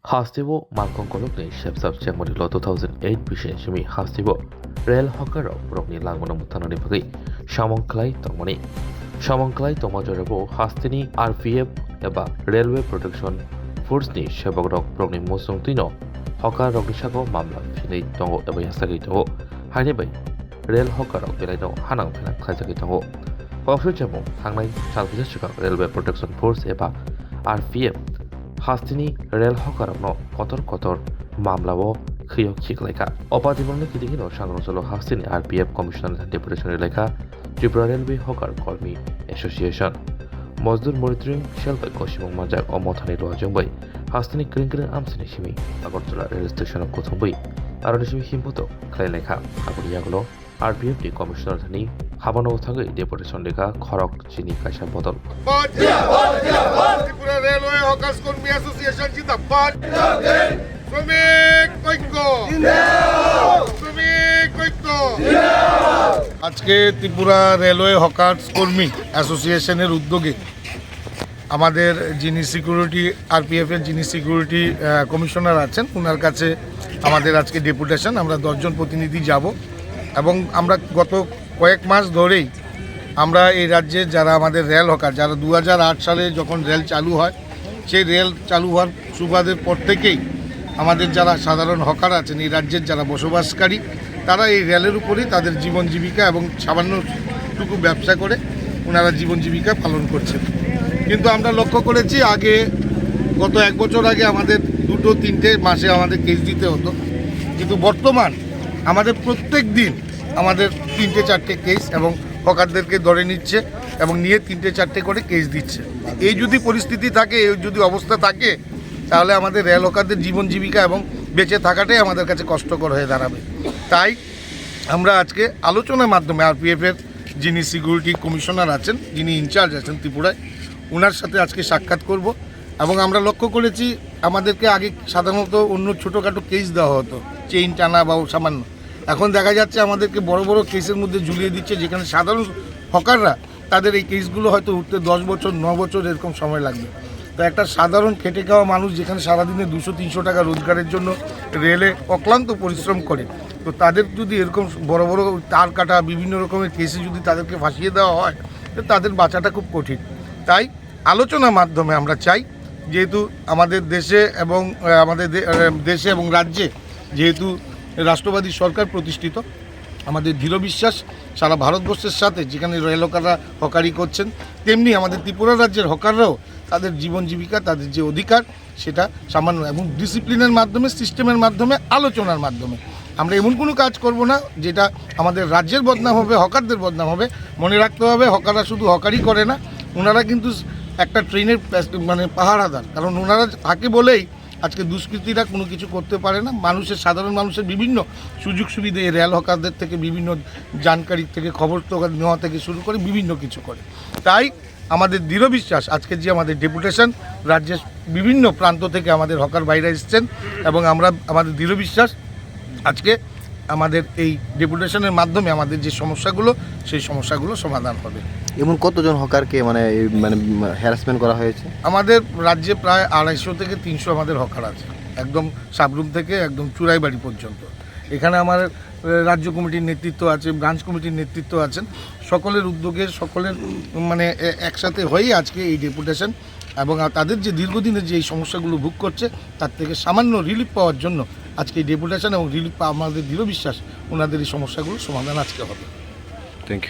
하스티보 만konkolokni shepsap chengmodilo 2008 bishe shimi hastibo rail hokaro prokni langmona muthanani bagi samongklai tongmajorebo hastini RPF eba railway protection force ni sebagrok prokni mosung tino hokar rokni sago mamla finai tongo eba yasagi tongo haini bai rail hokarok belaino hanang phena khaisagi tongo pawshu chemo thangnai salpisa chika railway protection force eba RPF हास्तिनी rail हकारनो कतर मामलाबो खैयो खिखलायखा अपादिमलनि किदिगिनो सांग्रांचलो हास्तिनी आरपीएफ कमिशनार डेपुटेशन लेखा त्रिपुरा रेलवे हकार कर्मी एसोसिएशन मजदूर मनिटरिंग सेल बाय कसिमं माजाक अमथानि लजोंबाय हास्तिनी क्रिंक्रिं आमसिनि सिमी আগরতলা रेल स्टेशन कोथंबै आरो निसिमी हिमपुतो खलायलेखा आगुरियागलो आरपीएफ नि कमिशनार थानि हाबानो थागै डेपुटेशन लेखा खरक चिनि कायसा बदल ত্রিপুরা রেলওয়ে হকার্স কর্মী অ্যাসোসিয়েশন জিন্দাবাদ শ্রমিক ঐক্য শ্রমিক ঐক্য আজকে ত্রিপুরা রেলওয়ে হকার্স কর্মী অ্যাসোসিয়েশনের উদ্যোগে আমাদের যিনি সিকিউরিটি আরপিএফ এর যিনি সিকিউরিটি কমিশনার আছেন ওনার কাছে আমাদের আজকে ডেপুটেশন আমরা 10 জন প্রতিনিধি যাব এবং আমরা গত কয়েক মাস ধরেই আমরা এই রাজ্যে যারা আমাদের রেল হকার যারা 2008 সালে যখন রেল চালু হয় সেই রেল চালু হওয়ার সুবাদের পর থেকেই আমাদের যারা সাধারণ হকার আছেন এই রাজ্যের যারা বসবাসকারী তারা এই রেলের উপরেই তাদের জীবন জীবিকা এবং সামান্যটুকু ব্যবসা করে ওনারা জীবন জীবিকা পালন করছেন। কিন্তু আমরা লক্ষ্য করেছি আগে গত 1 বছর আগে আমাদের 2-3টে মাসে আমাদের কেস দিতে হতো, কিন্তু বর্তমান আমাদের প্রত্যেক দিন আমাদের 3-4টে কেস এবং হকারদেরকে ধরে নিচ্ছে এবং নিয়ে 3-4টে করে কেস দিচ্ছে। এই যদি পরিস্থিতি থাকে, এই যদি অবস্থা থাকে, তাহলে আমাদের রেল হকারদের জীবন জীবিকা এবং বেঁচে থাকাটাই আমাদের কাছে কষ্টকর হয়ে দাঁড়াবে। তাই আমরা আজকে আলোচনার মাধ্যমে আরপিএফের যিনি সিকিউরিটি কমিশনার আছেন, যিনি ইনচার্জ আছেন ত্রিপুরায়, ওনার সাথে আজকে সাক্ষাৎ করব এবং আমরা লক্ষ্য করেছি আমাদেরকে আগে সাধারণত অন্য ছোটোখাটো কেস দেওয়া হতো, চেইন টানা বা সামান্য। এখন দেখা যাচ্ছে আমাদেরকে বড় বড় কেসের মধ্যে ঝুলিয়ে দিচ্ছে, যেখানে সাধারণ হকাররা তাদের এই কেসগুলো হয়তো উঠতে 10 বছর 9 বছর এরকম সময় লাগবে। তো একটা সাধারণ খেটে খাওয়া মানুষ যেখানে সারাদিনে 200-300 টাকা রোজগারের জন্য রেলে অক্লান্ত পরিশ্রম করে, তো তাদের যদি এরকম বড় বড় তার কাটা বিভিন্ন রকমের কেসে যদি তাদেরকে ফাঁসিয়ে দেওয়া হয়, তো তাদের বাঁচাটা খুব কঠিন। তাই আলোচনার মাধ্যমে আমরা চাই, যেহেতু আমাদের দেশে এবং দেশে এবং রাজ্যে যেহেতু রাষ্ট্রবাদী সরকার প্রতিষ্ঠিত, আমাদের দৃঢ় বিশ্বাস সারা ভারতবর্ষের সাথে যেখানে রেল হকাররা হকারি করছেন, তেমনি আমাদের ত্রিপুরা রাজ্যের হকাররাও তাদের জীবন জীবিকা, তাদের যে অধিকার, সেটা সামান্য এবং ডিসিপ্লিনের মাধ্যমে, সিস্টেমের মাধ্যমে, আলোচনার মাধ্যমে। আমরা এমন কোনো কাজ করব না যেটা আমাদের রাজ্যের বদনাম হবে, হকারদের বদনাম হবে। মনে রাখতে হবে, হকাররা শুধু হকারি করে না, ওনারা কিন্তু একটা ট্রেনের পাহারাদার। কারণ ওনারা থাকে বলেই আজকে দুষ্কৃতীরা কোনো কিছু করতে পারে না। সাধারণ মানুষের বিভিন্ন সুযোগ সুবিধা এই রেল হকারদের থেকে, বিভিন্ন জানকারি থেকে, খবর তো নেওয়া থেকে শুরু করে বিভিন্ন কিছু করে। তাই আমাদের দৃঢ় বিশ্বাস আজকে যে আমাদের ডেপুটেশন রাজ্যের বিভিন্ন প্রান্ত থেকে আমাদের হকার ভাইরা এসছেন এবং আমাদের দৃঢ় বিশ্বাস আজকে আমাদের এই ডেপুটেশনের মাধ্যমে আমাদের যে সমস্যাগুলো, সেই সমস্যাগুলো সমাধান হবে। এমন কতজন হকারকে হ্যারাসমেন্ট করা হয়েছে? আমাদের রাজ্যে প্রায় 250 থেকে 300 আমাদের হকার আছে, একদম সাবরুম থেকে একদম চুরাইবাড়ি পর্যন্ত। এখানে আমার রাজ্য কমিটির নেতৃত্ব আছে, ব্রাঞ্চ কমিটির নেতৃত্ব আছেন, সকলের উদ্যোগে সকলের একসাথে হয়েই আজকে এই ডেপুটেশন এবং তাদের যে দীর্ঘদিনের যে এই সমস্যাগুলো ভোগ করছে তার থেকে সামান্য রিলিফ পাওয়ার জন্য আজকে এই ডেপুটেশন এবং রিলিফ আমাদের দৃঢ় বিশ্বাস ওনাদের এই সমস্যাগুলো সমাধান আজকে হবে। Thank you.